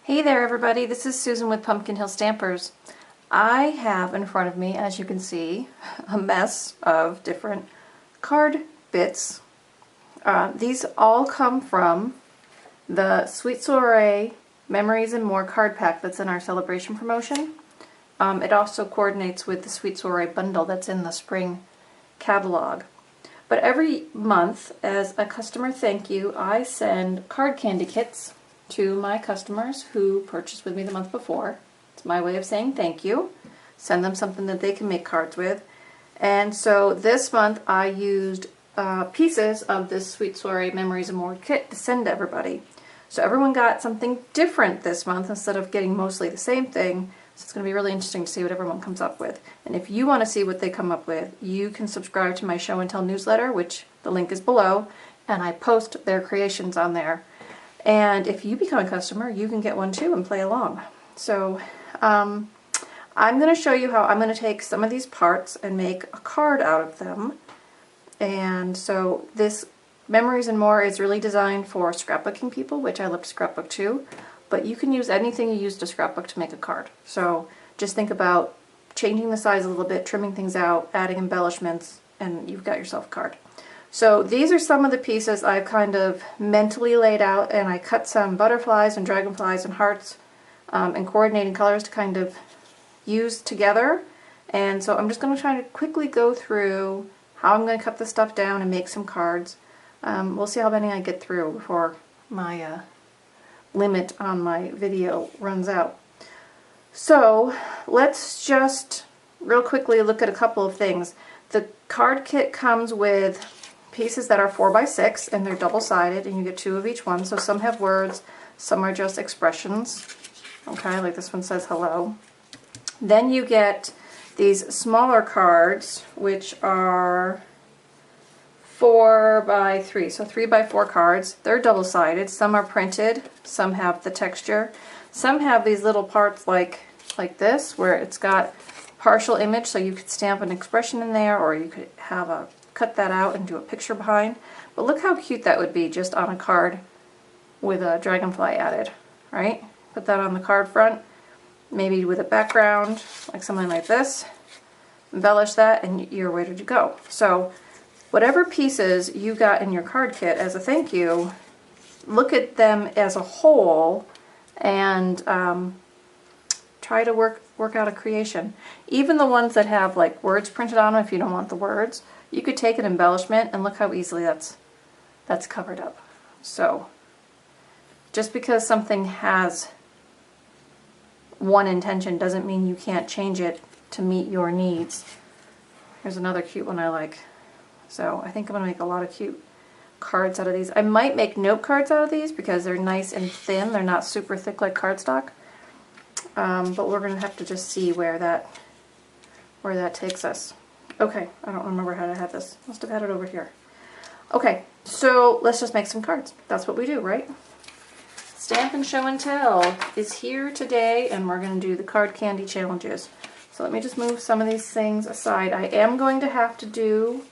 Hey there everybody, this is Susan with Pumpkin Hill Stampers. I have in front of me, as you can see, a mess of different card bits. These all come from the Sweet Soiree Memories More card pack that's in our Sale-a-bration promotion. It also coordinates with the Sweet Soiree bundle that's in the spring catalog. But every month, as a customer thank you, I send card candy kits to my customers who purchased with me the month before. It's my way of saying thank you. Send them something that they can make cards with. And so this month I used pieces of this Sweet Soiree Memories More kit to send to everybody. So everyone got something different this month instead of getting mostly the same thing. So it's going to be really interesting to see what everyone comes up with. And if you want to see what they come up with, you can subscribe to my Show and Tell newsletter, which the link is below, and I post their creations on there. And if you become a customer, you can get one too and play along. So I'm going to show you how I'm going to take some of these parts and make a card out of them. And so this Memories and More is really designed for scrapbooking people, which I love to scrapbook too. But you can use anything you use to scrapbook to make a card. So just think about changing the size a little bit, trimming things out, adding embellishments, and you've got yourself a card. So these are some of the pieces I've kind of mentally laid out, and I cut some butterflies and dragonflies and hearts and coordinating colors to kind of use together. And so I'm just going to try to quickly go through how I'm going to cut this stuff down and make some cards. We'll see how many I get through before my limit on my video runs out. So let's just real quickly look at a couple of things. The card kit comes with pieces that are 4x6 and they're double-sided, and you get 2 of each one. So some have words, some are just expressions. Okay, like this one says hello. Then you get these smaller cards, which are 4x3, so 3x4 cards. They're double-sided. Some are printed, some have the texture. Some have these little parts like this, where it's got partial image, so you could stamp an expression in there, or you could have cut that out and do a picture behind. But look how cute that would be just on a card with a dragonfly added, right? Put that on the card front, maybe with a background, like something like this. Embellish that and you're ready to go. So whatever pieces you got in your card kit as a thank you, look at them as a whole and try to work out a creation. Even the ones that have like words printed on them, if you don't want the words, you could take an embellishment and look how easily that's covered up. So just because something has one intention doesn't mean you can't change it to meet your needs. Here's another cute one I like. So I think I'm going to make a lot of cute cards out of these. I might make note cards out of these because they're nice and thin. They're not super thick like cardstock. But we're going to have to just see where that takes us. Okay, I don't remember how to have this. Must have had it over here. Okay, so let's just make some cards. That's what we do, right? Stamp and Show and Tell is here today, and we're going to do the card candy challenges. So let me just move some of these things aside. I am going to have to do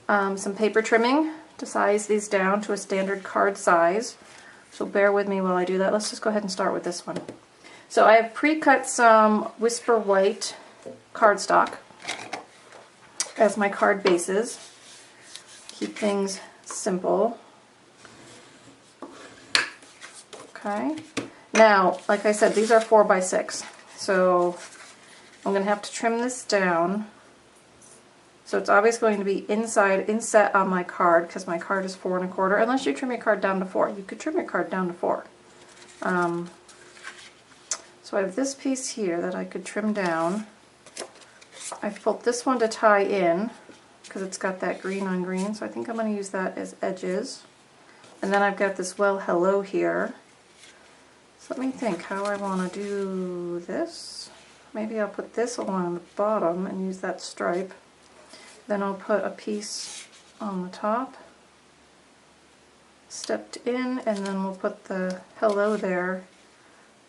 some paper trimming to size these down to a standard card size. So bear with me while I do that. Let's just go ahead and start with this one. So I have pre-cut some Whisper White cardstock as my card bases. Keep things simple. Okay. Now, like I said, these are 4x6. So I'm going to have to trim this down. So it's always going to be inset on my card, because my card is 4 1/4, unless you trim your card down to 4. You could trim your card down to 4. So I have this piece here that I could trim down. I've pulled this one to tie in because it's got that green on green, so I think I'm going to use that as edges. And then I've got this well hello here. So let me think how I want to do this. Maybe I'll put this along the bottom and use that stripe. Then I'll put a piece on the top, stepped in, and then we'll put the hello there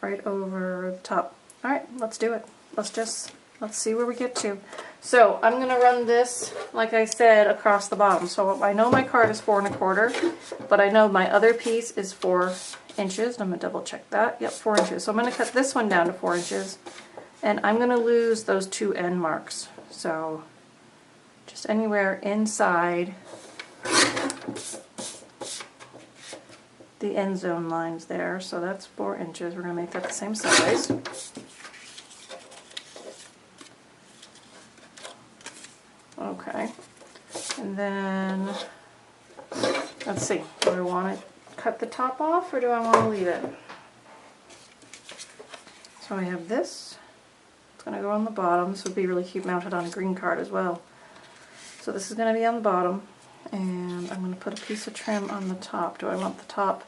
right over the top. Alright, let's do it. Let's see where we get to. So I'm going to run this, like I said, across the bottom. So I know my card is 4 1/4, but I know my other piece is 4 inches. I'm going to double check that. Yep, 4 inches. So I'm going to cut this one down to 4 inches. And I'm going to lose those 2 end marks. So just anywhere inside the end zone lines there. So that's 4 inches. We're going to make that the same size. Okay. And then, let's see, do I want to cut the top off or do I want to leave it? So I have this. It's going to go on the bottom. This would be really cute mounted on a green card as well. So this is going to be on the bottom, and I'm going to put a piece of trim on the top. Do I want the top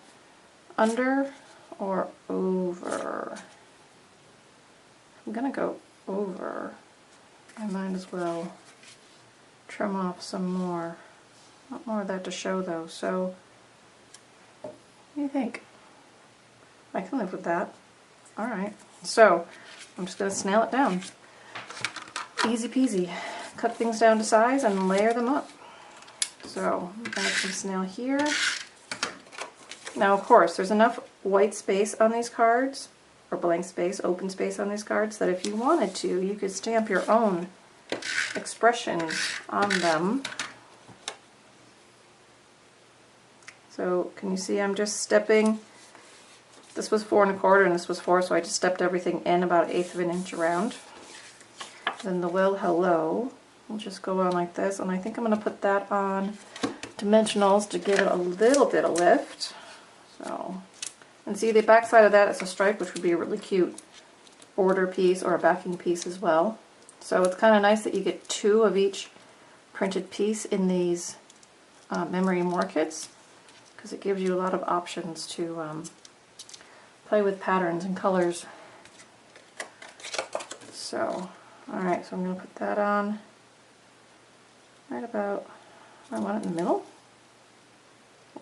under or over? I'm going to go over. I might as well trim off some more. Not more of that to show though, so what do you think? I can live with that. Alright, so I'm just going to snail it down. Easy peasy. Cut things down to size and layer them up. So I'm going to some snail here. Now of course there's enough white space on these cards, or blank space, open space on these cards, that if you wanted to, you could stamp your own expressions on them. So can you see I'm just stepping, this was 4 1/4 and this was 4, so I just stepped everything in about 1/8 of an inch around. Then the well hello will just go on like this, and I think I'm going to put that on dimensionals to give it a little bit of lift. So, and see the back side of that is a stripe, which would be a really cute border piece or a backing piece as well. So it's kind of nice that you get 2 of each printed piece in these Memory More kits, because it gives you a lot of options to play with patterns and colors. So, alright, so I'm going to put that on right about, I want it in the middle?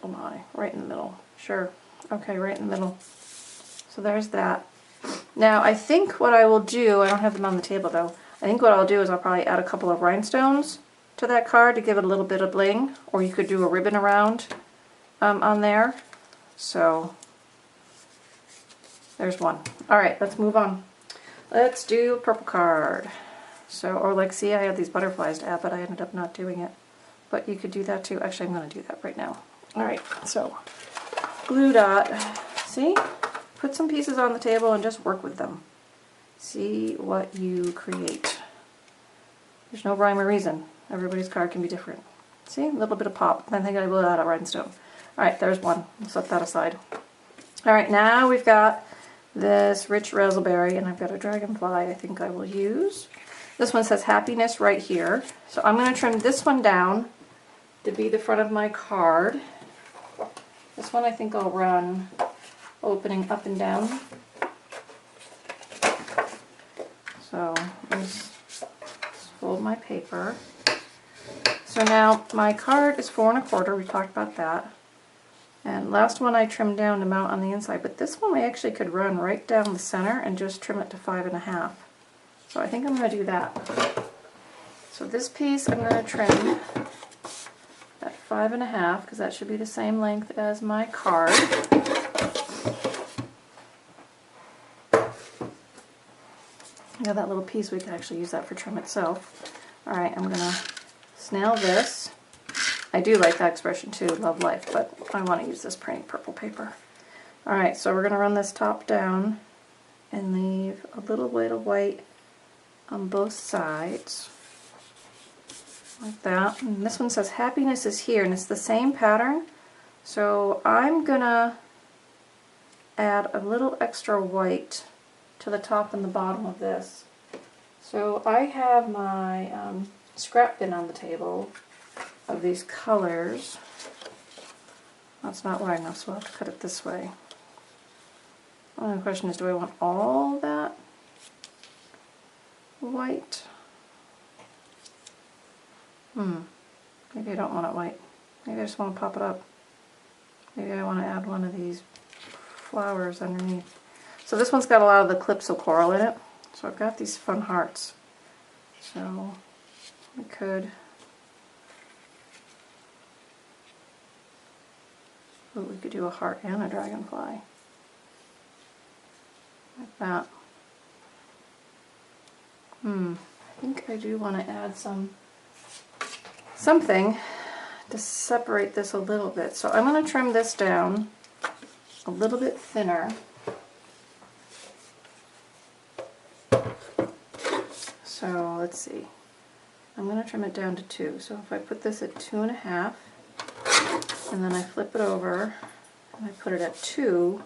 Oh my, right in the middle. Sure. Okay, right in the middle. So there's that. Now I think what I will do, I don't have them on the table though, I think what I'll do is I'll probably add a couple of rhinestones to that card to give it a little bit of bling, or you could do a ribbon around on there. So there's one. Alright, let's move on. Let's do a purple card. So, or like, see, I had these butterflies to add, but I ended up not doing it. But you could do that too. Actually, I'm going to do that right now. Alright, so glue dot. See? Put some pieces on the table and just work with them. See what you create. There's no rhyme or reason. Everybody's card can be different. See? A little bit of pop. I think I will add a rhinestone. Alright, there's one. We'll set that aside. Alright, now we've got this rich raspberry, and I've got a dragonfly I think I will use. This one says happiness right here. So I'm going to trim this one down to be the front of my card. This one I think I'll run opening up and down. So let's fold my paper. So now my card is 4 1/4. We talked about that. And last one I trimmed down to mount on the inside, but this one I actually could run right down the center and just trim it to 5 1/2. So I think I'm going to do that. So this piece I'm going to trim at 5 1/2 because that should be the same length as my card. Yeah, that little piece, we could actually use that for trim itself. Alright, I'm going to snail this. I do like that expression too, love life, but I want to use this pretty purple paper. Alright, so we're going to run this top down and leave a little bit of white on both sides. Like that. And this one says happiness is here, and it's the same pattern. So I'm going to add a little extra white to the top and the bottom of this. So I have my scrap bin on the table of these colors. That's not wide enough, so I'll have to cut it this way. The only question is, do I want all that white? Maybe I don't want it white. Maybe I just want to pop it up. Maybe I want to add one of these flowers underneath. So this one's got a lot of the Calypso coral in it. So I've got these fun hearts. So we could... Ooh, we could do a heart and a dragonfly. that. I think I do want to add something to separate this a little bit. So I'm going to trim this down a little bit thinner. So let's see. I'm going to trim it down to 2. So if I put this at 2.5, and then I flip it over and I put it at 2,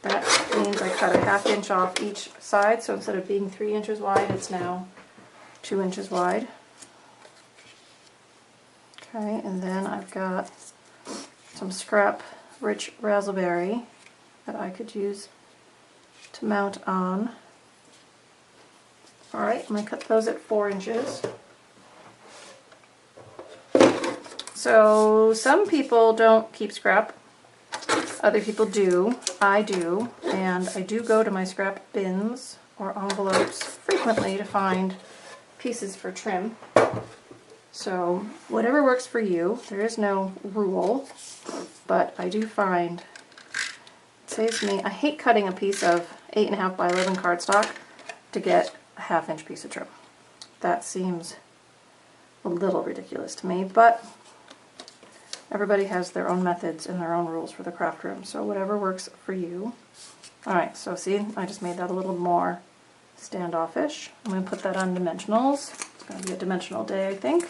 that means I cut a 1/2 inch off each side. So instead of being 3 inches wide, it's now 2 inches wide. Okay, and then I've got some scrap rich raspberry that I could use to mount on. Alright, I'm going to cut those at 4 inches. So some people don't keep scrap, other people do. I do, and I do go to my scrap bins or envelopes frequently to find pieces for trim. So whatever works for you, there is no rule, but I do find it saves me. I hate cutting a piece of 8.5 by 11 cardstock to get a 1/2 inch piece of trim. That seems a little ridiculous to me, but everybody has their own methods and their own rules for the craft room, so whatever works for you. Alright, so see, I just made that a little more standoffish. I'm going to put that on dimensionals. It's going to be a dimensional day, I think.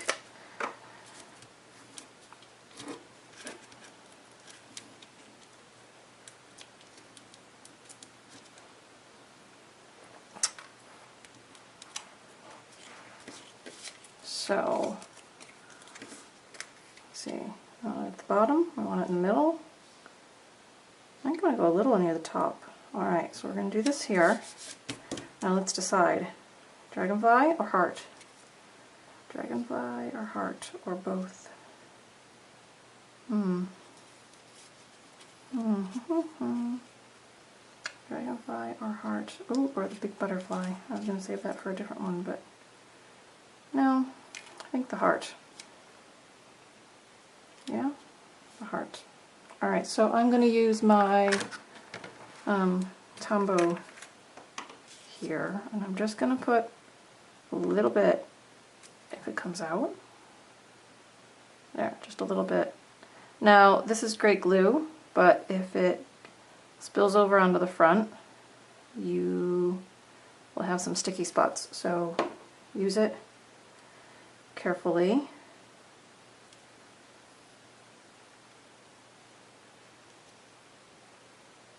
So, let's see, at the bottom, I want it in the middle. I'm going to go a little near the top. Alright, so we're going to do this here. Now let's decide, dragonfly or heart? Dragonfly or heart, or both? Dragonfly or heart. Ooh, or the big butterfly. I was going to save that for a different one, but no, I think the heart. Yeah, the heart. Alright, so I'm going to use my Tombow here, and I'm just going to put a little bit, if it comes out. There, just a little bit. Now, this is great glue, but if it spills over onto the front, you will have some sticky spots, so use it carefully.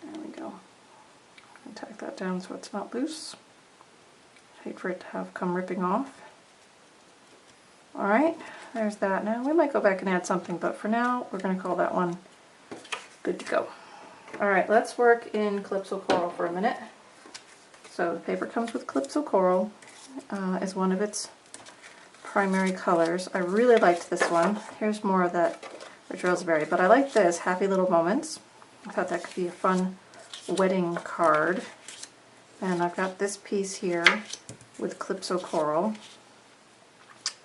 There we go. I'm going to tack that down so it's not loose. I'd hate for it to have come ripping off. Alright, there's that. Now we might go back and add something, but for now we're going to call that one good to go. Alright, let's work in Calypso Coral for a minute. So the paper comes with Calypso Coral as one of its primary colors. I really liked this one. Here's more of that rich raspberry, but I like this, Happy Little Moments. I thought that could be a fun wedding card. And I've got this piece here with Calypso Coral.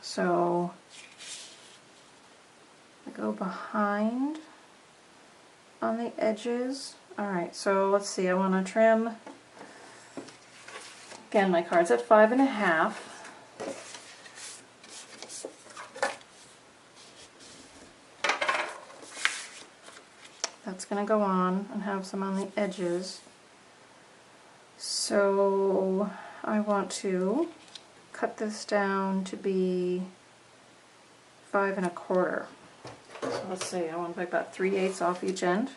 So I go behind on the edges. Alright, so let's see, I want to trim, again my card's at 5.5. That's going to go on and have some on the edges. So I want to cut this down to be 5 1/4. So let's see, I want to pick about 3/8 off each end.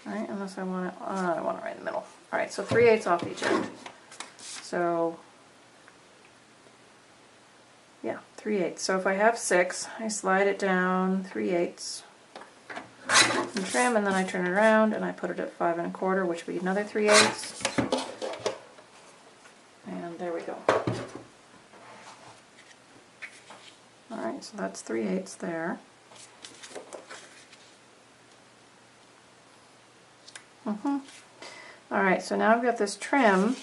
Alright, unless I want it, I want it right in the middle. Alright, so 3/8 off each end. So, yeah, 3/8. So if I have 6, I slide it down 3/8 and trim, and then I turn it around and I put it at 5 1/4, which would be another 3/8. And there we go. Alright, so that's 3/8 there. Alright, so now I've got this trim.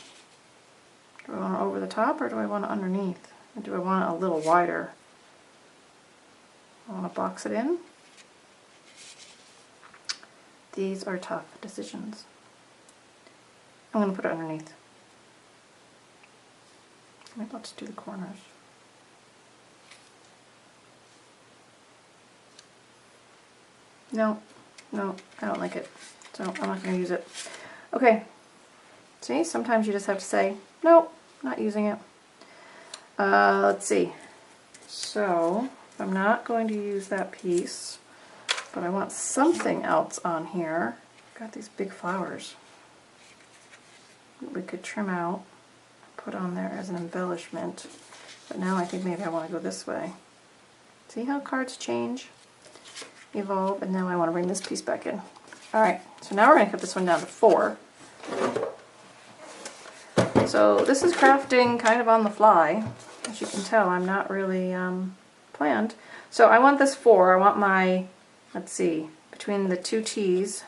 Do I want it over the top or do I want it underneath? Or do I want it a little wider? I want to box it in. These are tough decisions. I'm going to put it underneath. Maybe let's do the corners. No, no, I don't like it, so I'm not going to use it. Okay, see, sometimes you just have to say, nope, not using it. Let's see. So, I'm not going to use that piece, but I want something else on here. I've got these big flowers that we could trim out, put on there as an embellishment. But now I think maybe I want to go this way. See how cards change, evolve, and now I want to bring this piece back in. Alright, so now we're going to cut this one down to 4. So this is crafting kind of on the fly. As you can tell, I'm not really planned. So I want this 4. I want my, let's see, between the 2 T's,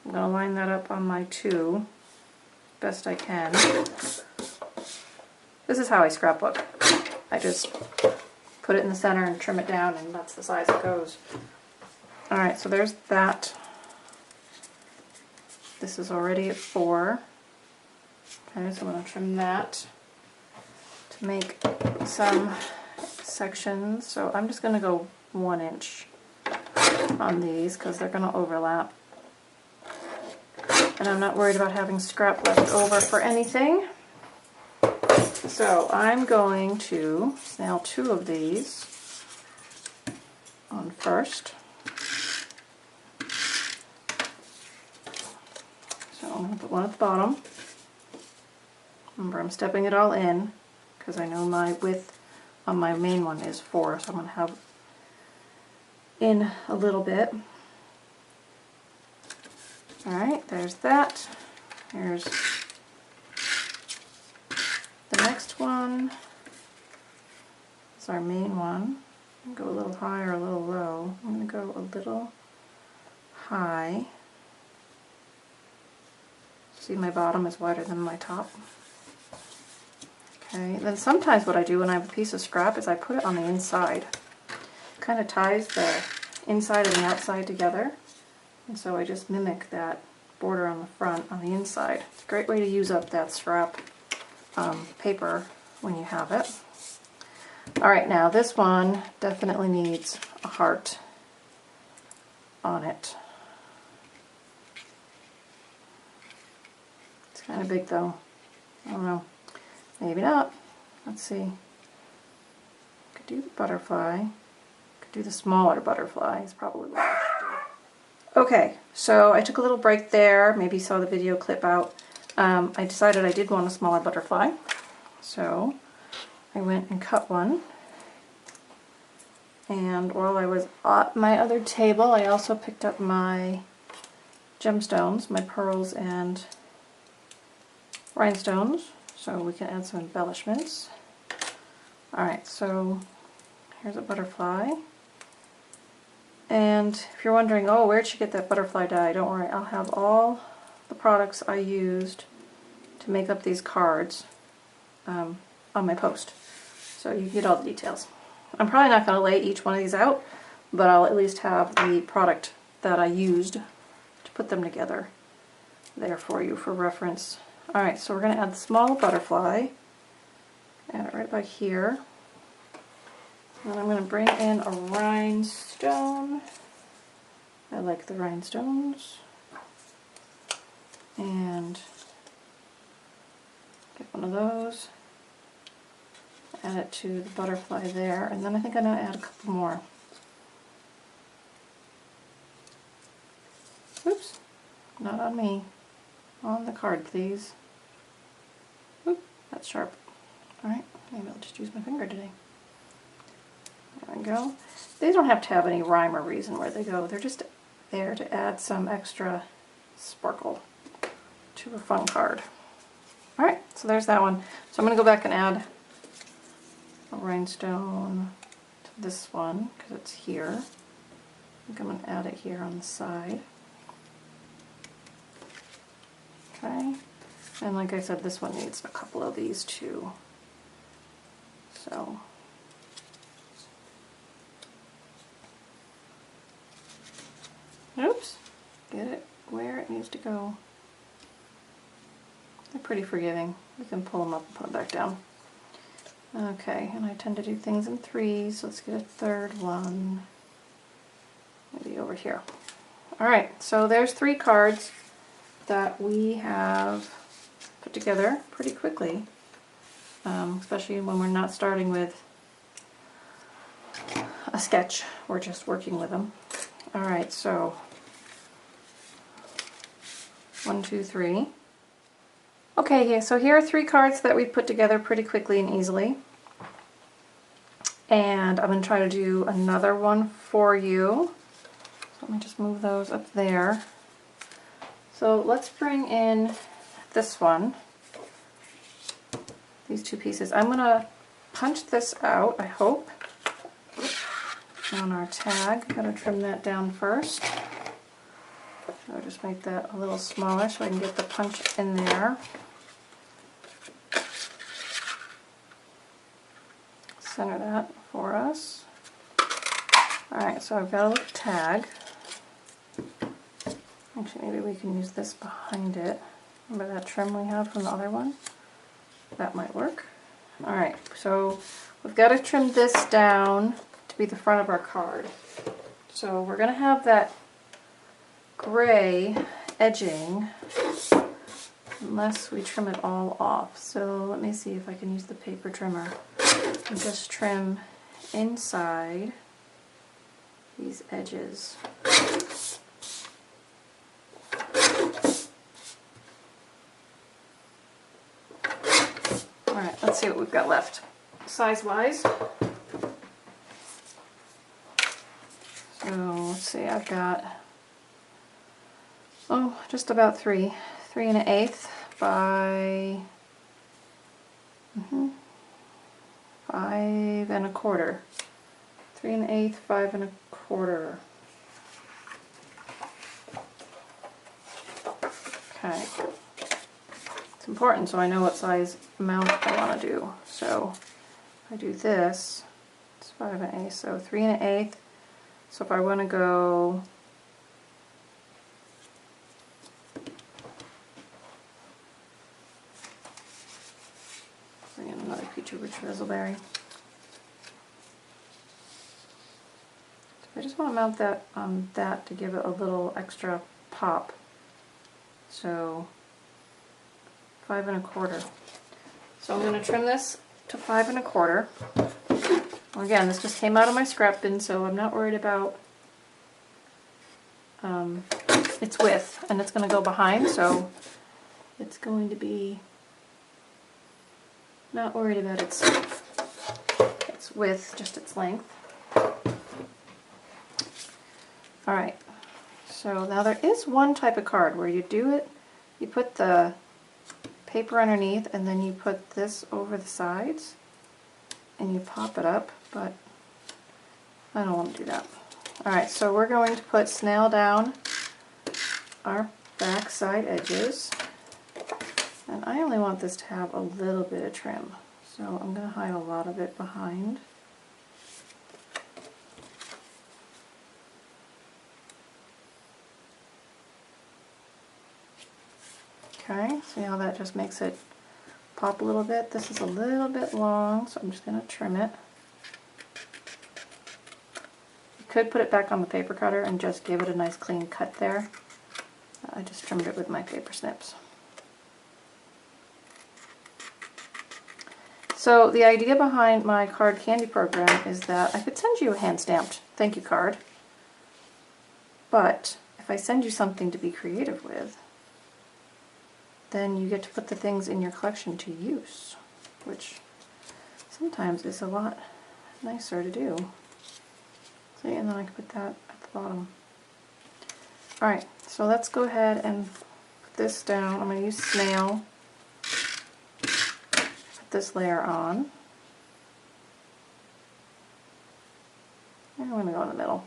I'm going to line that up on my 2 best I can. This is how I scrapbook. I just put it in the center and trim it down, and that's the size it goes. Alright, so there's that. This is already at 4. Okay, so I'm going to trim that to make some sections. So I'm just going to go 1 inch on these because they're going to overlap. And I'm not worried about having scrap left over for anything. So I'm going to snail 2 of these on first. So I'm going to put 1 at the bottom. Remember, I'm stepping it all in because I know my width on my main one is 4, so I'm going to have in a little bit. Alright, there's that. Here's the next one. It's our main one. I'm going to go a little high or a little low. I'm going to go a little high. See, my bottom is wider than my top. Okay, then sometimes what I do when I have a piece of scrap is I put it on the inside. It kind of ties the inside and the outside together. And so I just mimic that border on the front on the inside. It's a great way to use up that scrap paper when you have it. Alright, now this one definitely needs a heart on it. It's kind of big though. I don't know. Maybe not. Let's see. Could do the butterfly. Could do the smaller butterfly. Is probably what I should do. Okay, so I took a little break there. Maybe you saw the video clip out. I decided I did want a smaller butterfly. So I went and cut one. And while I was at my other table, I also picked up my gemstones, my pearls and rhinestones, so we can add some embellishments. Alright, so here's a butterfly. And if you're wondering, oh, where'd she get that butterfly dye? Don't worry, I'll have all the products I used to make up these cards on my post. So you get all the details. I'm probably not going to lay each one of these out, but I'll at least have the product that I used to put them together there for you for reference. Alright, so we're going to add the small butterfly. Add it right about here. And I'm going to bring in a rhinestone. I like the rhinestones. And get one of those. Add it to the butterfly there. And then I think I'm going to add a couple more. Oops, not on me. On the card, please. Oop, that's sharp. Alright, maybe I'll just use my finger today. There we go. They don't have to have any rhyme or reason where they go. They're just there to add some extra sparkle to a fun card. Alright, so there's that one. So I'm going to go back and add a rhinestone to this one because it's here. I think I'm going to add it here on the side. Okay, and like I said, this one needs a couple of these too. So, oops, get it where it needs to go. They're pretty forgiving. You can pull them up and put them back down. Okay, and I tend to do things in threes, so let's get a third one. Maybe over here. Alright, so there's 3 cards that we have put together pretty quickly, especially when we're not starting with a sketch, we're just working with them. Alright, so 1, 2, 3. Okay, so here are 3 cards that we put together pretty quickly and easily. And I'm going to try to do another one for you. So let me just move those up there. So let's bring in this one. These 2 pieces. I'm going to punch this out, I hope, on our tag. Got to trim that down first. So I'll just make that a little smaller so I can get the punch in there. Center that for us. Alright, so I've got a little tag. Actually, maybe we can use this behind it. Remember that trim we have from the other one? That might work. Alright, so we've got to trim this down to be the front of our card. So we're going to have that gray edging unless we trim it all off. So let me see if I can use the paper trimmer and just trim inside these edges. Alright, let's see what we've got left. Size-wise. So let's see, I've got, just about 3 3 1/8 by 5 1/4. 3 1/8, 5 1/4. Okay. It's important so I know what size mount I want to do. So if I do this, it's 5 1/8, so 3 1/8. So if I want to go bring in another peach over Drizzleberry. I just want to mount that on that to give it a little extra pop. So 5 1/4. So I'm going to trim this to 5 1/4. Well, again, this just came out of my scrap bin, so I'm not worried about its width, and it's going to go behind, so it's going to be not worried about its width, just its length. Alright, so now there is one type of card where you do it, you put the paper underneath and then you put this over the sides and you pop it up, but I don't want to do that. Alright, so we're going to nail down our back side edges, and I only want this to have a little bit of trim, so I'm going to hide a lot of it behind. Okay, see how that just makes it pop a little bit? This is a little bit long, so I'm just going to trim it. You could put it back on the paper cutter and just give it a nice clean cut there. I just trimmed it with my paper snips. So the idea behind my card candy program is that I could send you a hand-stamped thank you card, but if I send you something to be creative with, then you get to put the things in your collection to use, which sometimes is a lot nicer to do. See, and then I can put that at the bottom. Alright, so let's go ahead and put this down. I'm going to use snail. Put this layer on. And I'm going to go in the middle.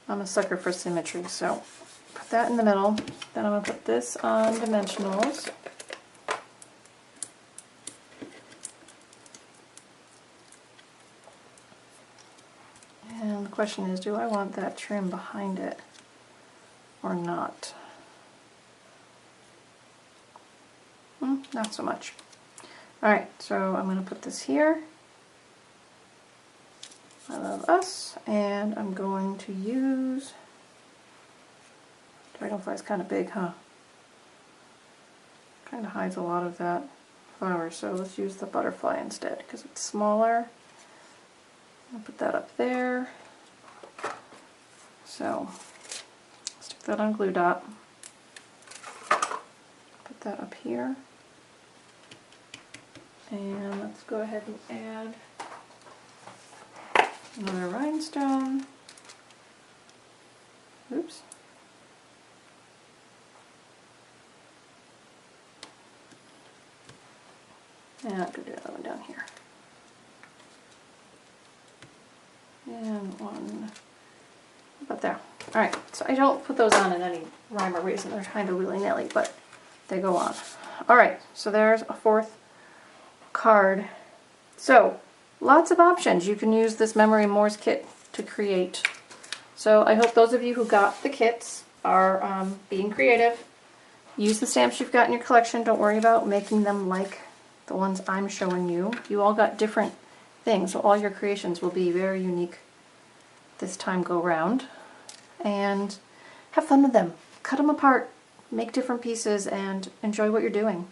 I'm a sucker for symmetry, so put that in the middle. Then I'm going to put this on dimensionals. And the question is, do I want that trim behind it or not? not so much. Alright, so I'm going to put this here. I love us, and I'm going to use... Dragonfly's kind of big, huh? Kind of hides a lot of that flower, so let's use the butterfly instead because it's smaller. I'll put that up there. So, stick that on glue dot. Put that up here. And let's go ahead and add another rhinestone. Oops. And I'm going to do another one down here. And one about there. Alright, so I don't put those on in any rhyme or reason. They're kind of willy-nilly, but they go on. Alright, so there's a fourth card. So, lots of options you can use this Memory More's kit to create. So I hope those of you who got the kits are being creative. Use the stamps you've got in your collection. Don't worry about making them like the ones I'm showing you. You all got different things, so all your creations will be very unique this time go round. And have fun with them. Cut them apart, make different pieces, and enjoy what you're doing.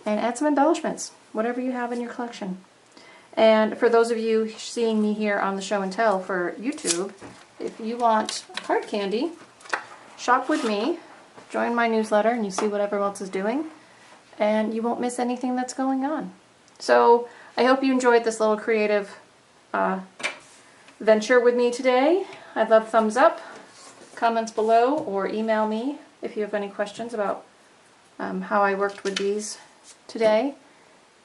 And add some embellishments, whatever you have in your collection. And for those of you seeing me here on the show and tell for YouTube, if you want card candy, shop with me, join my newsletter, and you see what everyone else is doing, and you won't miss anything that's going on. So I hope you enjoyed this little creative venture with me today. I'd love thumbs up, comments below, or email me if you have any questions about how I worked with these today.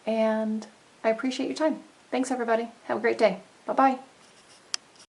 And I appreciate your time. Thanks everybody. Have a great day. Bye-bye.